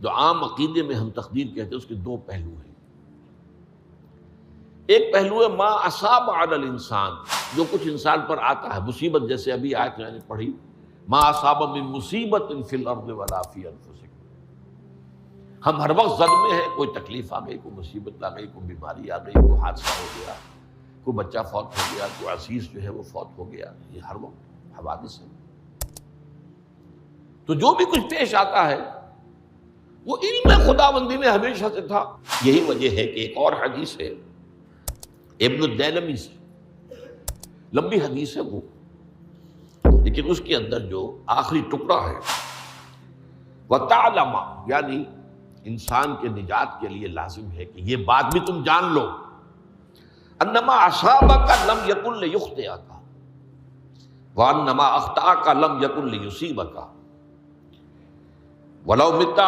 جو عام عقیدے میں ہم تقدیر کہتے ہیں، اس کے دو پہلو ہیں۔ ایک پہلو ہے ما اصاب علی الانسان، جو کچھ انسان پر آتا ہے مصیبت، جیسے ابھی آیت میں نے پڑھی ما اصاب من مصیبت فی الارض ولا فی انفسکم۔ ہم ہر وقت صدمے ہیں، کوئی تکلیف آ گئی، کوئی مصیبت آ گئی، کوئی بیماری آ گئی، کوئی حادثہ ہو گیا، کوئی بچہ فوت ہو گیا، کوئی عزیز جو ہے وہ فوت ہو گیا، یہ ہر وقت حوادث ہے۔ تو جو بھی کچھ پیش آتا ہے وہ علم خداوندی میں ہمیشہ سے تھا۔ یہی وجہ ہے کہ ایک اور حدیث ہے ابن الدیلمی سے، لمبی حدیث ہے وہ، لیکن اس کے اندر جو آخری ٹکڑا ہے وَتَعْلَمَ، یعنی انسان کے نجات کے لیے لازم ہے کہ یہ بات بھی تم جان لو انما اصابک لم یکن لیخطئک وانما اخطأک لم یکن لیصیبک ولو مت